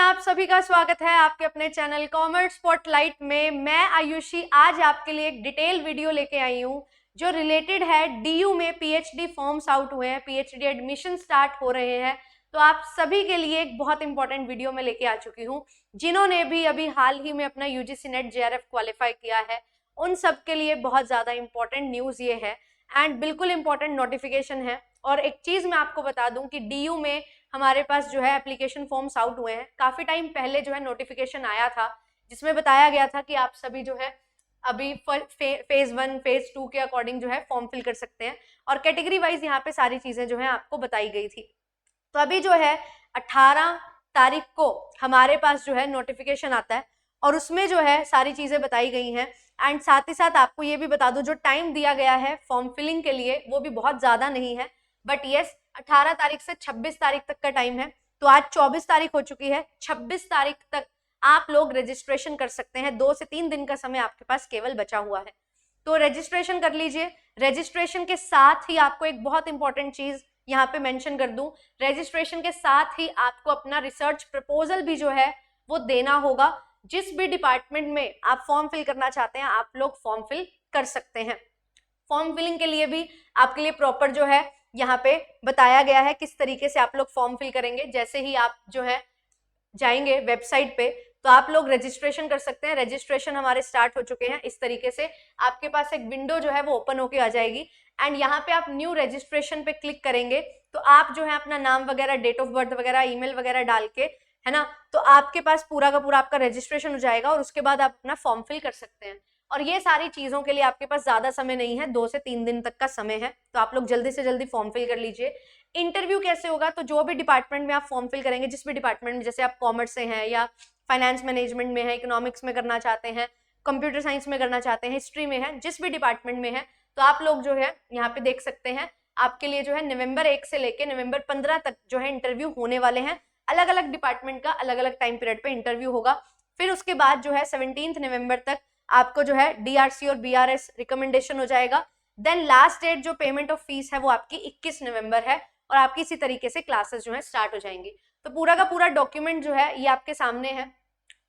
आप सभी का स्वागत है आपके अपने चैनल कॉमर्स स्पॉटलाइट में। मैं आयुषी आज आपके लिए एक डिटेल वीडियो लेके आई हूँ जो रिलेटेड है डीयू में पीएचडी फॉर्म्स आउट हुए हैं, पीएचडी एडमिशन स्टार्ट हो रहे हैं। तो आप सभी के लिए एक बहुत इंपॉर्टेंट वीडियो में लेके आ चुकी हूँ। जिन्होंने भी अभी हाल ही में अपना यूजीसी नेट जेआरएफ क्वालिफाई किया है उन सब के लिए बहुत ज़्यादा इंपॉर्टेंट न्यूज़ ये है एंड बिल्कुल इंपॉर्टेंट नोटिफिकेशन है। और एक चीज़ मैं आपको बता दूं कि डीयू में हमारे पास जो है एप्लीकेशन फॉर्म्स आउट हुए हैं। काफ़ी टाइम पहले जो है नोटिफिकेशन आया था जिसमें बताया गया था कि आप सभी जो है अभी फेज 1 फेज 2 के अकॉर्डिंग जो है फॉर्म फिल कर सकते हैं और कैटेगरी वाइज यहाँ पे सारी चीज़ें जो है आपको बताई गई थी। तो अभी जो है 18 तारीख को हमारे पास जो है नोटिफिकेशन आता है और उसमें जो है सारी चीज़ें बताई गई हैं एंड साथ ही साथ आपको ये भी बता दूं जो टाइम दिया गया है फॉर्म फिलिंग के लिए वो भी बहुत ज़्यादा नहीं है, बट यस 18 तारीख से 26 तारीख तक का टाइम है। तो आज 24 तारीख हो चुकी है, 26 तारीख तक आप लोग रजिस्ट्रेशन कर सकते हैं। 2 से 3 दिन का समय आपके पास केवल बचा हुआ है, तो रजिस्ट्रेशन कर लीजिए। रजिस्ट्रेशन के साथ ही आपको एक बहुत इंपॉर्टेंट चीज़ यहाँ पे मेंशन कर दूं, रजिस्ट्रेशन के साथ ही आपको अपना रिसर्च प्रपोजल भी जो है वो देना होगा। जिस भी डिपार्टमेंट में आप फॉर्म फिल करना चाहते हैं आप लोग फॉर्म फिल कर सकते हैं। फॉर्म फिलिंग के लिए भी आपके लिए प्रॉपर जो है यहाँ पे बताया गया है किस तरीके से आप लोग फॉर्म फिल करेंगे। जैसे ही आप जो है जाएंगे वेबसाइट पे तो आप लोग रजिस्ट्रेशन कर सकते हैं। रजिस्ट्रेशन हमारे स्टार्ट हो चुके हैं। इस तरीके से आपके पास एक विंडो जो है वो ओपन होके आ जाएगी एंड यहाँ पे आप न्यू रजिस्ट्रेशन पे क्लिक करेंगे तो आप जो है अपना नाम वगैरह, डेट ऑफ बर्थ वगैरह, ईमेल वगैरह डाल के, है ना, तो आपके पास पूरा का पूरा आपका रजिस्ट्रेशन हो जाएगा और उसके बाद आप अपना फॉर्म फिल कर सकते हैं। और ये सारी चीज़ों के लिए आपके पास ज़्यादा समय नहीं है, 2 से 3 दिन तक का समय है, तो आप लोग जल्दी से जल्दी फॉर्म फिल कर लीजिए। इंटरव्यू कैसे होगा, तो जो भी डिपार्टमेंट में आप फॉर्म फिल करेंगे, जिस भी डिपार्टमेंट में, जैसे आप कॉमर्स से हैं या फाइनेंस मैनेजमेंट में है, इकोनॉमिक्स में करना चाहते हैं, कंप्यूटर साइंस में करना चाहते हैं, हिस्ट्री में है, जिस भी डिपार्टमेंट में है, तो आप लोग जो है यहाँ पे देख सकते हैं आपके लिए जो है नवंबर 1 से लेके नवंबर 15 तक जो है इंटरव्यू होने वाले हैं। अलग अलग डिपार्टमेंट का अलग अलग टाइम पीरियड पे इंटरव्यू होगा। फिर उसके बाद जो है 17 नवंबर तक आपको जो है डीआरसी और बीआरएस रिकमेंडेशन हो जाएगा। देन लास्ट डेट जो पेमेंट ऑफ फीस है वो आपकी 21 नवंबर है और आपकी इसी तरीके से क्लासेस जो है स्टार्ट हो जाएंगी। तो पूरा का पूरा डॉक्यूमेंट जो है ये आपके सामने है।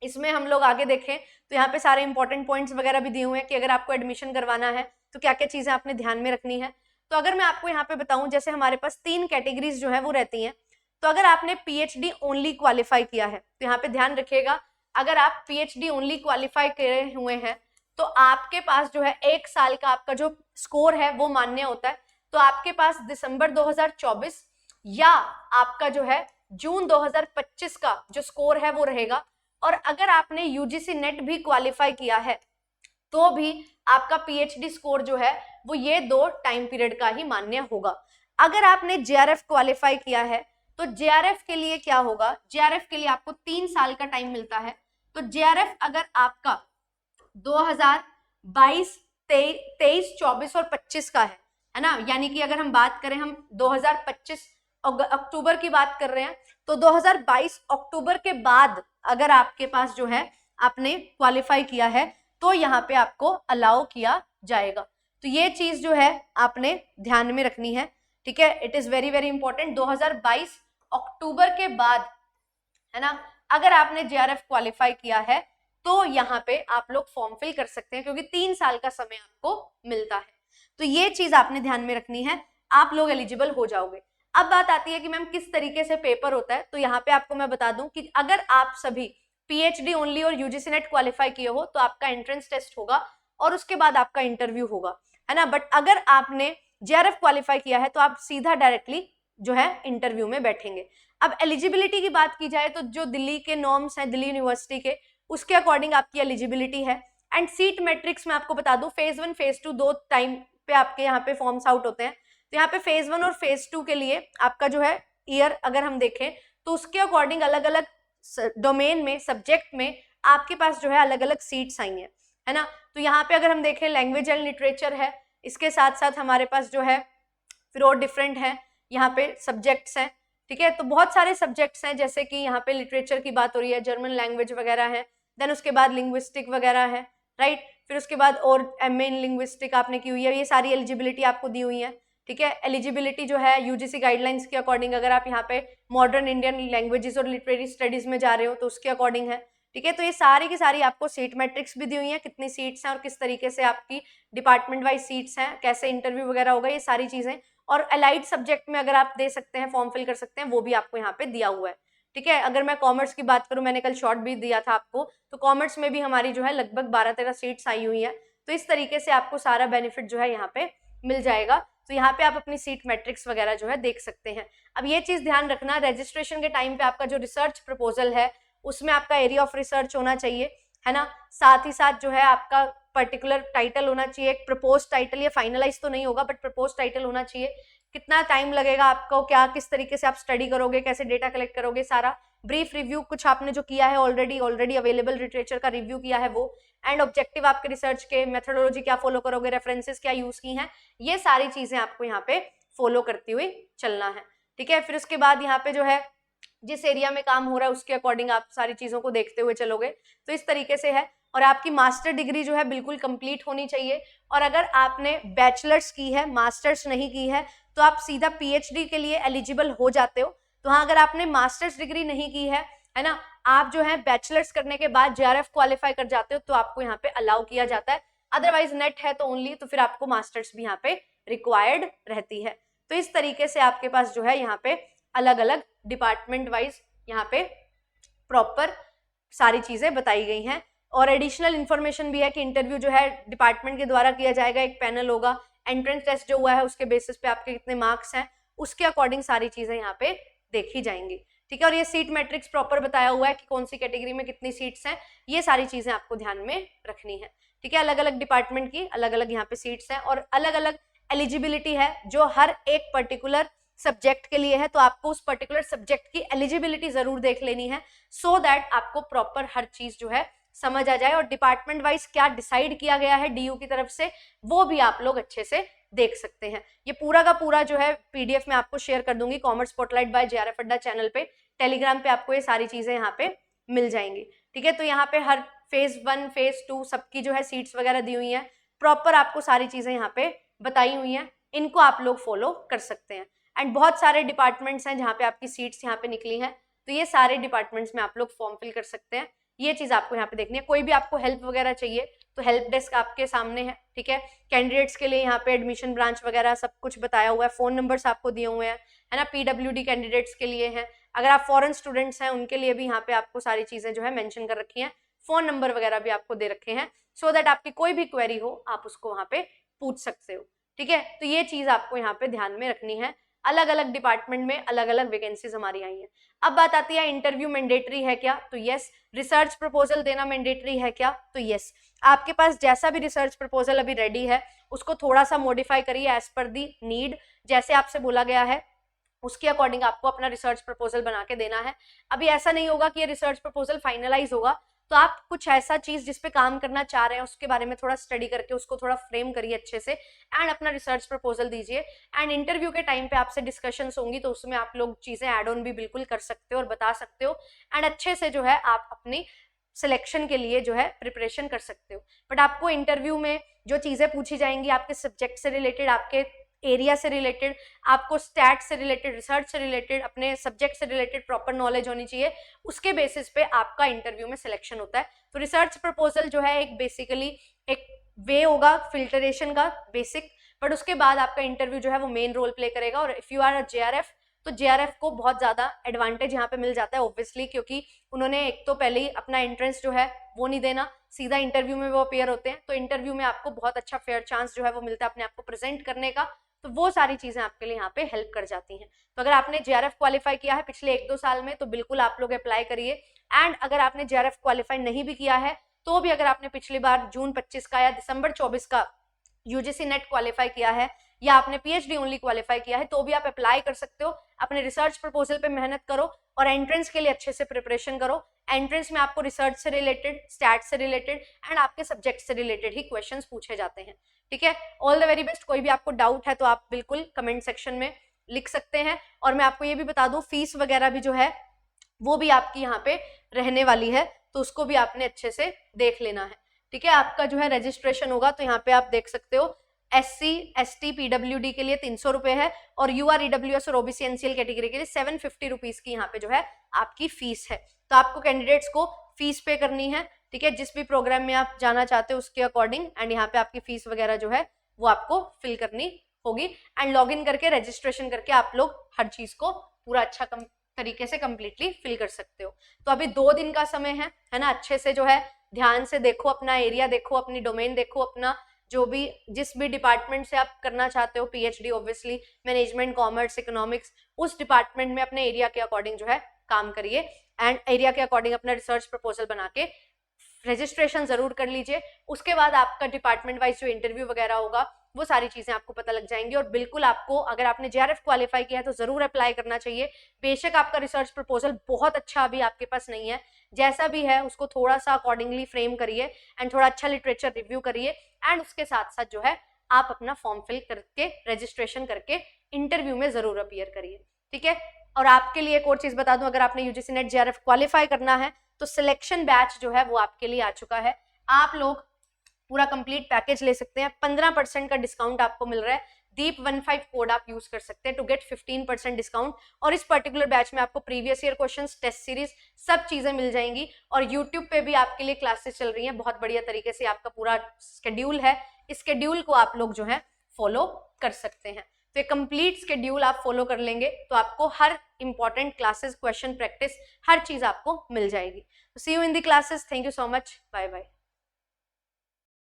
इसमें हम लोग आगे देखें तो यहाँ पे सारे इंपॉर्टेंट पॉइंट्स वगैरह भी दिए हुए हैं कि अगर आपको एडमिशन करवाना है तो क्या क्या चीज़ें आपने ध्यान में रखनी है। तो अगर मैं आपको यहाँ पे बताऊं, जैसे हमारे पास 3 कैटेगरीज जो है वो रहती हैं। तो अगर आपने पीएचडी ओनली क्वालिफाई किया है तो यहाँ पे ध्यान रखिएगा, अगर आप पीएचडी ओनली क्वालिफाई करे हुए हैं तो आपके पास जो है 1 साल का आपका जो स्कोर है वो मान्य होता है। तो आपके पास दिसंबर 2024 या आपका जो है जून 2025 का जो स्कोर है वो रहेगा। और अगर आपने यूजीसी नेट भी क्वालिफाई किया है तो भी आपका पीएचडी स्कोर जो है वो ये 2 टाइम पीरियड का ही मान्य होगा। अगर आपने जेआरएफ क्वालिफाई किया है तो जेआरएफ के लिए क्या होगा, जेआरएफ के लिए आपको 3 साल का टाइम मिलता है। तो जेआरएफ अगर आपका 2022, 23, 24 और 25 का है ना, यानी कि अगर हम बात करें, हम 2025 अक्टूबर की बात कर रहे हैं तो 2022 अक्टूबर के बाद अगर आपके पास जो है आपने क्वालिफाई किया है तो यहाँ पे आपको अलाउ किया जाएगा। तो ये चीज जो है आपने ध्यान में रखनी है, ठीक है। It is very very important. 2022 अक्टूबर के बाद, है ना, अगर आपने जेआरएफ क्वालिफाई किया है तो यहाँ पे आप लोग फॉर्म फिल कर सकते हैं क्योंकि 3 साल का समय आपको मिलता है। तो ये चीज आपने ध्यान में रखनी है, आप लोग एलिजिबल हो जाओगे। अब बात आती है कि मैम किस तरीके से पेपर होता है। तो यहाँ पे आपको मैं बता दूं कि अगर आप सभी पीएचडी ओनली और यूजीसी नेट क्वालिफाई किए हो तो आपका एंट्रेंस टेस्ट होगा और उसके बाद आपका इंटरव्यू होगा, है ना। बट अगर आपने जेआरएफ क्वालिफाई किया है तो आप सीधा डायरेक्टली जो है इंटरव्यू में बैठेंगे। अब एलिजिबिलिटी की बात की जाए तो जो दिल्ली के नॉर्म्स हैं, दिल्ली यूनिवर्सिटी के, उसके अकॉर्डिंग आपकी एलिजिबिलिटी है। एंड सीट मैट्रिक्स में आपको बता दूं, फेज 1 फेज 2 2 टाइम पे आपके यहाँ पे फॉर्म्स आउट होते हैं। तो यहाँ पे फेज 1 और फेज 2 के लिए आपका जो है ईयर अगर हम देखें तो उसके अकॉर्डिंग अलग अलग डोमेन में, सब्जेक्ट में आपके पास जो है अलग अलग सीट्स आई हैं, है ना। तो यहाँ पे अगर हम देखें लैंग्वेज एंड लिटरेचर है, इसके साथ साथ हमारे पास जो है फिर और डिफरेंट है यहाँ पे सब्जेक्ट्स हैं, ठीक है। तो बहुत सारे सब्जेक्ट्स हैं, जैसे कि यहाँ पे लिटरेचर की बात हो रही है, जर्मन लैंग्वेज वगैरह है, देन उसके बाद लिंग्विस्टिक वगैरह है, राइट। फिर उसके बाद और एमए इन लिंग्विस्टिक आपने की हुई है, ये सारी एलिजिबिलिटी आपको दी हुई है, ठीक है। एलिजिबिलिटी जो है यूजीसी गाइडलाइंस के अकॉर्डिंग, अगर आप यहाँ पे मॉडर्न इंडियन लैंग्वेजेस और लिटरेरी स्टडीज में जा रहे हो तो उसके अकॉर्डिंग है, ठीक है। तो ये सारी की सारी आपको सीट मैट्रिक्स भी दी हुई है, कितनी सीट्स हैं और किस तरीके से आपकी डिपार्टमेंट वाइज सीट्स हैं, कैसे इंटरव्यू वगैरह होगा, ये सारी चीजें। और अलाइड सब्जेक्ट में अगर आप दे सकते हैं, फॉर्म फिल कर सकते हैं, वो भी आपको यहाँ पे दिया हुआ है, ठीक है। अगर मैं कॉमर्स की बात करूं, मैंने कल शॉर्ट भी दिया था आपको, तो कॉमर्स में भी हमारी जो है लगभग 12-13 सीट्स आई हुई है। तो इस तरीके से आपको सारा बेनिफिट जो है यहाँ पे मिल जाएगा। तो यहाँ पे आप अपनी सीट मैट्रिक्स वगैरह जो है देख सकते हैं। अब ये चीज ध्यान रखना, रजिस्ट्रेशन के टाइम पे आपका जो रिसर्च प्रपोजल है उसमें आपका एरिया ऑफ रिसर्च होना चाहिए, है ना। साथ ही साथ जो है आपका पर्टिकुलर टाइटल होना चाहिए, एक प्रपोज टाइटल, ये फाइनलाइज तो नहीं होगा बट प्रपोज टाइटल होना चाहिए। कितना टाइम लगेगा आपको, क्या किस तरीके से आप स्टडी करोगे, कैसे डेटा कलेक्ट करोगे, सारा ब्रीफ रिव्यू, कुछ आपने जो किया है ऑलरेडी अवेलेबल लिटरेचर का रिव्यू किया है वो, एंड ऑब्जेक्टिव आपके रिसर्च के, मेथोडोलॉजी क्या फॉलो करोगे, रेफरेंसेस क्या यूज की हैं, ये सारी चीजें आपको यहाँ पे फॉलो करती हुई चलना है, ठीक है। फिर उसके बाद यहाँ पे जो है जिस एरिया में काम हो रहा है उसके अकॉर्डिंग आप सारी चीजों को देखते हुए चलोगे, तो इस तरीके से है। और आपकी मास्टर डिग्री जो है बिल्कुल कंप्लीट होनी चाहिए, और अगर आपने बैचलर्स की है, मास्टर्स नहीं की है, तो आप सीधा पीएचडी के लिए एलिजिबल हो जाते हो। तो हाँ, अगर आपने मास्टर्स डिग्री नहीं की है ना, आप जो है बैचलर्स करने के बाद जेआरएफ क्वालिफाई कर जाते हो तो आपको यहाँ पे अलाउ किया जाता है। अदरवाइज नेट है तो ओनली, तो फिर आपको मास्टर्स भी यहाँ पे रिक्वायर्ड रहती है। तो इस तरीके से आपके पास जो है यहाँ पे अलग अलग डिपार्टमेंट वाइज यहाँ पे प्रॉपर सारी चीजें बताई गई हैं। और एडिशनल इन्फॉर्मेशन भी है कि इंटरव्यू जो है डिपार्टमेंट के द्वारा किया जाएगा, एक पैनल होगा, एंट्रेंस टेस्ट जो हुआ है उसके बेसिस पे आपके कितने मार्क्स हैं उसके अकॉर्डिंग सारी चीजें यहाँ पे देखी जाएंगी, ठीक है। और ये सीट मैट्रिक्स प्रॉपर बताया हुआ है कि कौन सी कैटेगरी में कितनी सीट्स हैं, ये सारी चीजें आपको ध्यान में रखनी है, ठीक है। अलग अलग डिपार्टमेंट की अलग अलग यहाँ पे सीट्स हैं और अलग अलग एलिजिबिलिटी है जो हर एक पर्टिकुलर सब्जेक्ट के लिए है। तो आपको उस पर्टिकुलर सब्जेक्ट की एलिजिबिलिटी जरूर देख लेनी है, सो दैट आपको प्रॉपर हर चीज जो है समझ आ जाए, और डिपार्टमेंट वाइज क्या डिसाइड किया गया है डीयू की तरफ से वो भी आप लोग अच्छे से देख सकते हैं। ये पूरा का पूरा जो है पीडीएफ में आपको शेयर कर दूंगी कॉमर्स स्पॉटलाइट बाय जेआरएफ अड्डा चैनल पे, टेलीग्राम पे आपको ये सारी चीजें यहाँ पे मिल जाएंगी, ठीक है। तो यहाँ पे हर फेज 1 फेज 2 सबकी जो है सीट्स वगैरह दी हुई है, प्रॉपर आपको सारी चीजें यहाँ पे बताई हुई हैं, इनको आप लोग फॉलो कर सकते हैं। एंड बहुत सारे डिपार्टमेंट्स हैं जहाँ पे आपकी सीट्स यहाँ पे निकली हैं, तो ये सारे डिपार्टमेंट्स में आप लोग फॉर्म फिल कर सकते हैं। ये चीज आपको यहाँ पे देखनी है। कोई भी आपको हेल्प वगैरह चाहिए तो हेल्प डेस्क आपके सामने है, ठीक है। कैंडिडेट्स के लिए यहाँ पे एडमिशन ब्रांच वगैरह सब कुछ बताया हुआ है, फोन नंबर्स आपको दिए हुए हैं, है ना। पीडब्ल्यूडी कैंडिडेट्स के लिए है, अगर आप फॉरेन स्टूडेंट्स हैं उनके लिए भी यहाँ पे आपको सारी चीजें जो है मेंशन कर रखी हैं, फोन नंबर वगैरह भी आपको दे रखे हैं, सो दैट आपकी कोई भी क्वेरी हो आप उसको वहाँ पे पूछ सकते हो, ठीक है। तो ये चीज आपको यहाँ पे ध्यान में रखनी है। अलग अलग डिपार्टमेंट में अलग अलग वैकेंसीज हमारी आई हैं। अब बात आती है इंटरव्यू मैंडेटरी है क्या, तो यस। रिसर्च प्रपोजल देना मैंडेटरी है क्या, तो यस। आपके पास जैसा भी रिसर्च प्रपोजल अभी रेडी है उसको थोड़ा सा मॉडिफाई करिए एज पर दी नीड, जैसे आपसे बोला गया है उसके अकॉर्डिंग आपको अपना रिसर्च प्रपोजल बना के देना है। अभी ऐसा नहीं होगा कि ये रिसर्च प्रपोजल फाइनलाइज होगा तो आप कुछ ऐसा चीज जिस पे काम करना चाह रहे हैं उसके बारे में थोड़ा स्टडी करके उसको थोड़ा फ्रेम करिए अच्छे से, एंड अपना रिसर्च प्रपोजल दीजिए। एंड इंटरव्यू के टाइम पे आपसे डिस्कशंस होंगी तो उसमें आप लोग चीजें ऐड ऑन भी बिल्कुल कर सकते हो और बता सकते हो, एंड अच्छे से जो है आप अपनी सिलेक्शन के लिए जो है प्रिपरेशन कर सकते हो। बट आपको इंटरव्यू में जो चीजें पूछी जाएंगी आपके सब्जेक्ट से रिलेटेड, आपके एरिया से रिलेटेड, आपको स्टैट से रिलेटेड, रिसर्च से रिलेटेड, अपने सब्जेक्ट से रिलेटेड प्रॉपर नॉलेज होनी चाहिए, उसके बेसिस पे आपका इंटरव्यू में सिलेक्शन होता है। तो रिसर्च प्रपोजल जो है एक बेसिकली एक वे होगा फिल्टरेशन का बेसिक, बट उसके बाद आपका इंटरव्यू जो है वो मेन रोल प्ले करेगा। और if you are a JRF तो जेआरएफ को बहुत ज्यादा एडवांटेज यहाँ पे मिल जाता है ऑब्वियसली, क्योंकि उन्होंने एक तो पहले ही अपना एंट्रेंस जो है वो नहीं देना, सीधा इंटरव्यू में वो अपेयर होते हैं, तो इंटरव्यू में आपको बहुत अच्छा फेयर चांस जो है वो मिलता है अपने आप को प्रेजेंट करने का। तो वो सारी चीजें आपके लिए यहाँ पे हेल्प कर जाती हैं। तो अगर आपने जेआरएफ क्वालिफाई किया है पिछले 1-2 साल में तो बिल्कुल आप लोग अप्लाई करिए। एंड अगर आपने जेआरएफ क्वालिफाई नहीं भी किया है तो भी अगर आपने पिछली बार जून 25 का या दिसंबर 24 का यूजीसी नेट क्वालिफाई किया है या आपने पीएचडी ओनली क्वालिफाई किया है तो भी आप अप्लाई कर सकते हो। अपने रिसर्च प्रपोजल पे मेहनत करो और एंट्रेंस के लिए अच्छे से प्रिपरेशन करो। एंट्रेंस में आपको रिसर्च से रिलेटेड, स्टैट से रिलेटेड एंड आपके सब्जेक्ट से रिलेटेड ही क्वेश्चंस पूछे जाते हैं, ठीक है। All the very best. कोई भी आपको डाउट है तो आप बिल्कुल कमेंट सेक्शन में लिख सकते हैं। और मैं आपको ये भी बता दूं फीस वगैरह भी जो है वो भी आपकी यहाँ पे रहने वाली है, तो उसको भी आपने अच्छे से देख लेना है, ठीक है। आपका जो है रजिस्ट्रेशन होगा तो यहाँ पे आप देख सकते हो SC ST PWD के लिए 300 रुपए है और UR EWS और OBC NCL कैटेगरी के लिए 750 रुपीज की यहाँ पे जो है आपकी फीस है। तो आपको कैंडिडेट्स को फीस पे करनी है, ठीक है, जिस भी प्रोग्राम में आप जाना चाहते हो उसके अकॉर्डिंग, एंड यहाँ पे आपकी फीस वगैरह जो है वो आपको फिल करनी होगी एंड लॉग इन करके रजिस्ट्रेशन करके आप लोग हर चीज को पूरा अच्छा तरीके से कंप्लीटली फिल कर सकते हो। तो अभी 2 दिन का समय है ना, अच्छे से जो है ध्यान से देखो, अपना एरिया देखो, अपनी डोमेन देखो, अपना जो भी जिस भी डिपार्टमेंट से आप करना चाहते हो PhD, obviously management, commerce, economics, उस डिपार्टमेंट में अपने एरिया के अकॉर्डिंग जो है काम करिए एंड एरिया के अकॉर्डिंग अपना रिसर्च प्रपोजल बना के रजिस्ट्रेशन जरूर कर लीजिए। उसके बाद आपका डिपार्टमेंट वाइज जो इंटरव्यू वगैरह होगा वो सारी चीजें आपको पता लग जाएंगी। और बिल्कुल आपको, अगर आपने जेआरएफ क्वालिफाई किया है तो जरूर अप्लाई करना चाहिए। बेशक आपका रिसर्च प्रपोजल बहुत अच्छा अभी आपके पास नहीं है, जैसा भी है उसको थोड़ा सा अकॉर्डिंगली फ्रेम करिए एंड थोड़ा अच्छा लिटरेचर रिव्यू करिए एंड उसके साथ साथ जो है आप अपना फॉर्म फिल करके रजिस्ट्रेशन करके इंटरव्यू में जरूर अपीयर करिए, ठीक है। और आपके लिए एक और चीज बता दूं, अगर आपने यूजीसी नेट जेआरएफ क्वालिफाई करना है तो सिलेक्शन बैच जो है वो आपके लिए आ चुका है। आप लोग पूरा कंप्लीट पैकेज ले सकते हैं, 15% का डिस्काउंट आपको मिल रहा है। दीप15 कोड आप यूज कर सकते हैं टू गेट 15% डिस्काउंट। और इस पर्टिकुलर बैच में आपको previous year questions, test series, सब चीजें मिल जाएंगी। और यूट्यूब पे भी आपके लिए क्लासेस चल रही हैं, बहुत बढ़िया तरीके से आपका पूरा शेड्यूल है। इस शेड्यूल को आप लोग जो है फॉलो कर सकते हैं। तो एक कंप्लीट शेड्यूल आप फॉलो कर लेंगे तो आपको हर इंपॉर्टेंट क्लासेस, क्वेश्चन प्रैक्टिस, हर चीज आपको मिल जाएगी। See you in the classes. Thank you so much. Bye bye.